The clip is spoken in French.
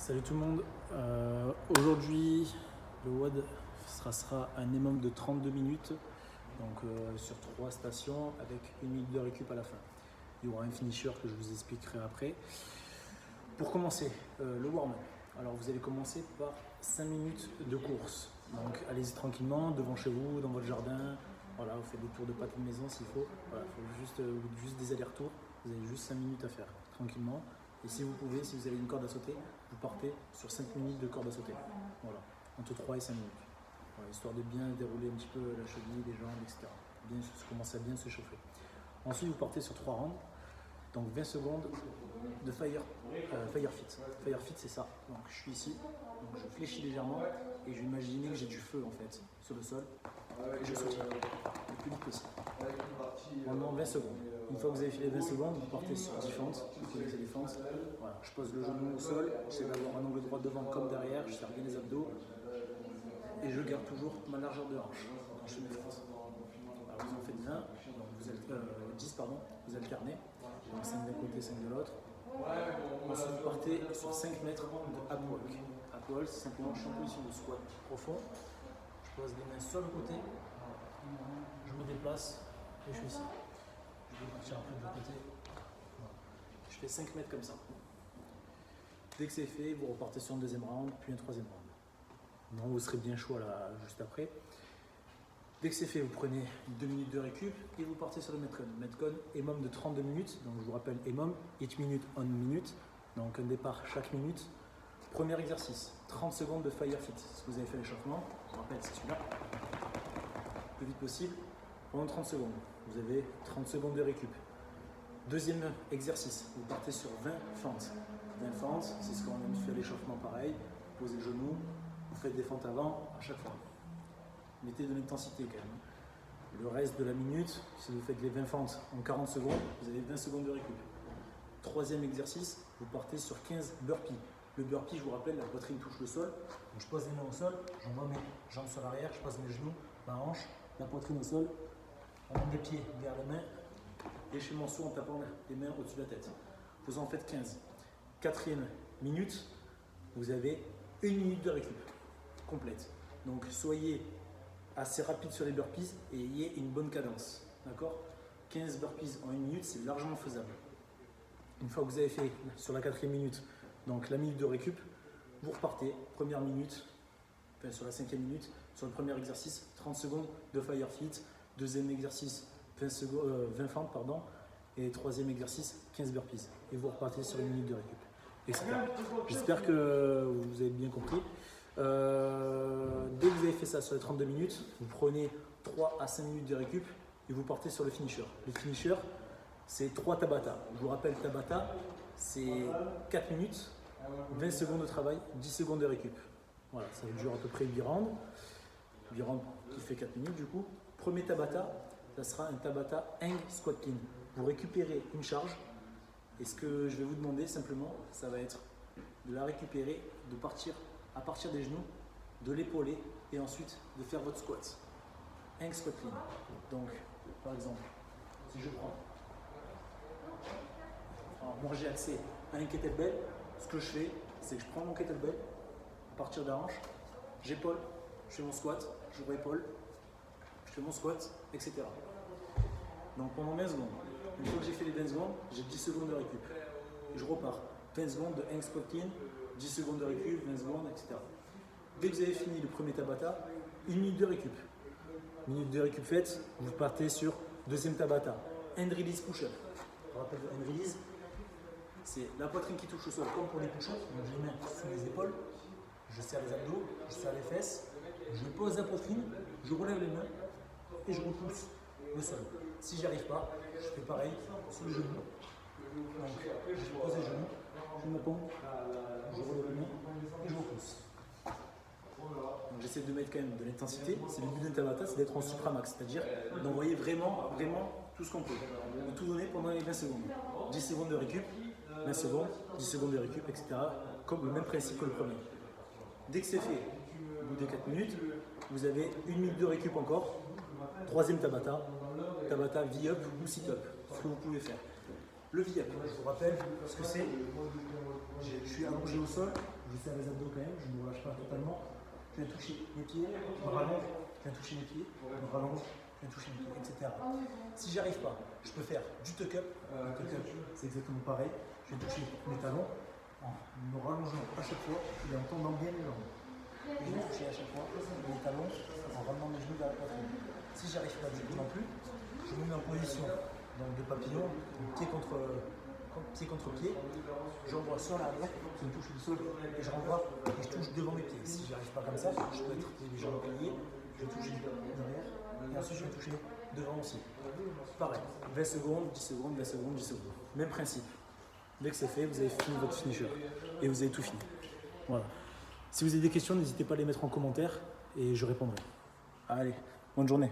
Salut tout le monde. Aujourd'hui, le WOD sera un minimum de 32 minutes, donc sur 3 stations avec 1 minute de récup à la fin. Il y aura un finisher que je vous expliquerai après. Pour commencer, le warm-up. Alors vous allez commencer par 5 minutes de course. Donc allez-y tranquillement, devant chez vous, dans votre jardin. Voilà, vous faites des tours de pâté de maison s'il faut. Voilà, il faut juste des allers-retours. Vous avez juste 5 minutes à faire tranquillement. Et si vous pouvez, si vous avez une corde à sauter, vous partez sur 5 minutes de corde à sauter. Voilà, entre 3 et 5 minutes. Voilà, histoire de bien dérouler un petit peu la cheville, les jambes, etc. Bien, commencer à bien se chauffer. Ensuite, vous partez sur 3 rounds. Donc 20 secondes de fire fit. Fire fit, c'est ça. Donc je suis ici, donc je fléchis légèrement et je vais imaginer que j'ai du feu en fait sur le sol et je soutiens le plus vite possible. Pendant 20 secondes. Une fois que vous avez fait les 20 secondes, vous partez sur 10 fentes. Vous connaissez les fentes. Voilà. Je pose le genou au sol, j'essaie d'avoir un angle droit devant comme derrière, je serre bien les abdos et je garde toujours ma largeur de hanche quand je fais mes fentes. Alors vous en faites 20, donc 10 pardon, vous alternez. Donc 5 d'un côté, 5 de l'autre. Ensuite, vous partez sur 5 mètres de ab walk. Ab walk, c'est simplement je suis en position de squat profond. Je pose les mains sur le côté. Je me déplace et je suis ici. Je vais partir un peu de l'autre côté. Voilà. Je fais 5 mètres comme ça. Dès que c'est fait, vous repartez sur un deuxième round, puis un troisième round. Non, vous serez bien chaud là, juste après. Dès que c'est fait, vous prenez 2 minutes de récup et vous partez sur le Metcon. Le Metcon, EMOM de 32 minutes. Donc je vous rappelle EMOM, each minute on minute. Donc un départ chaque minute. Premier exercice, 30 secondes de fire fit. Si vous avez fait l'échauffement, je vous rappelle, c'est celui-là. Le plus vite possible, pendant 30 secondes. Vous avez 30 secondes de récup. Deuxième exercice, vous partez sur 20 fentes. 20 fentes, c'est ce qu'on a fait l'échauffement pareil. Vous posez le genou, vous faites des fentes avant à chaque fois. Mettez de l'intensité quand même. Le reste de la minute, si vous faites les 20 fentes en 40 secondes, vous avez 20 secondes de récup. Troisième exercice, vous partez sur 15 burpees. Le burpee, je vous rappelle, la poitrine touche le sol. Donc je pose les mains au sol, j'envoie mes jambes sur l'arrière, je pose mes genoux, ma hanche, la poitrine au sol, on met les pieds derrière les mains et chez mon saut en tapant les mains au-dessus de la tête. Vous en faites 15. Quatrième minute, vous avez 1 minute de récup complète. Donc soyez assez rapide sur les burpees et ayez une bonne cadence. D'accord ? 15 burpees en 1 minute, c'est largement faisable. Une fois que vous avez fait sur la 4e minute, donc la minute de récup, vous repartez, première minute, enfin sur la 5e minute, sur le premier exercice, 30 secondes de fire fit, deuxième exercice, 20 fentes, pardon, et troisième exercice, 15 burpees. Et vous repartez sur 1 minute de récup, etc. J'espère que vous avez bien compris. Dès que vous avez fait ça sur les 32 minutes, vous prenez 3 à 5 minutes de récup et vous partez sur le finisher. Le finisher, c'est 3 Tabata. Je vous rappelle, Tabata, c'est 4 minutes, 20 secondes de travail, 10 secondes de récup. Voilà, ça dure à peu près 8 rounds. 8 rounds qui fait 4 minutes du coup. Premier Tabata, ça sera un Tabata hang squat clean. Vous récupérez une charge et ce que je vais vous demander simplement, ça va être de la récupérer, de partir à partir des genoux, de l'épauler et ensuite de faire votre squat. Hang squat clean. Donc, par exemple, si je prends, alors moi j'ai accès à un kettlebell, ce que je fais, c'est que je prends mon kettlebell, à partir de la hanche, j'épaule, je fais mon squat, je réépaule, je fais mon squat, etc. Donc pendant 20 secondes, une fois que j'ai fait les 20 secondes, j'ai 10 secondes de récup. Et je repars. 20 secondes de hang squat clean, 10 secondes de récup, 20 secondes, etc. Dès que vous avez fini le premier Tabata, 1 minute de récup. 1 minute de récup faite, vous partez sur deuxième Tabata. Hand release push-up. Je rappelle le hand release, c'est la poitrine qui touche au sol comme pour les push-ups. Donc j'ai les mains sous les épaules, je serre les abdos, je serre les fesses, je pose la poitrine, je relève les mains et je repousse le sol. Si j'y arrive pas, je fais pareil sur le genou. Donc je pose les genoux, je me pompe, je relève les mains et je repousse. Donc j'essaie de mettre quand même de l'intensité. C'est le but d'un Tabata, c'est d'être en supramax, c'est-à-dire d'envoyer vraiment tout ce qu'on peut. De tout donner pendant les 20 secondes. 10 secondes de récup, 20 secondes, 10 secondes de récup, etc. Comme le même principe que le premier. Dès que c'est fait, au bout des 4 minutes, vous avez 1 minute de récup encore. Troisième Tabata, Tabata V-up ou sit-up, ce que vous pouvez faire. Le V-up, je vous rappelle ce que c'est. Je suis allongé au sol, je serre les abdos quand même, je ne me relâche pas totalement. Je viens toucher les pieds, je me rallonge, je viens toucher les pieds, je me rallonge, je viens toucher les pieds, etc. Si j'y arrive pas, je peux faire du tuck-up. Le tuck-up, c'est exactement pareil. Je viens toucher mes talons en me rallongeant à chaque fois et en tendant bien les jambes. Et je vais toucher à chaque fois les talons en ramenant mes genoux vers la poitrine. Si j'y arrive pas du tout non plus, je me mets en position donc de papillon, pied contre pied, j'envoie sur l'arrière, je me touche du sol et je renvoie et je touche devant mes pieds. Si j'y arrive pas comme ça, je peux être les jambes pliées, je vais toucher derrière et ensuite je vais toucher devant aussi. Pareil, 20 secondes, 10 secondes, 20 secondes, 10 secondes. Même principe. Dès que c'est fait, vous avez fini votre finisher et vous avez tout fini. Voilà. Si vous avez des questions, n'hésitez pas à les mettre en commentaire et je répondrai. Allez, bonne journée.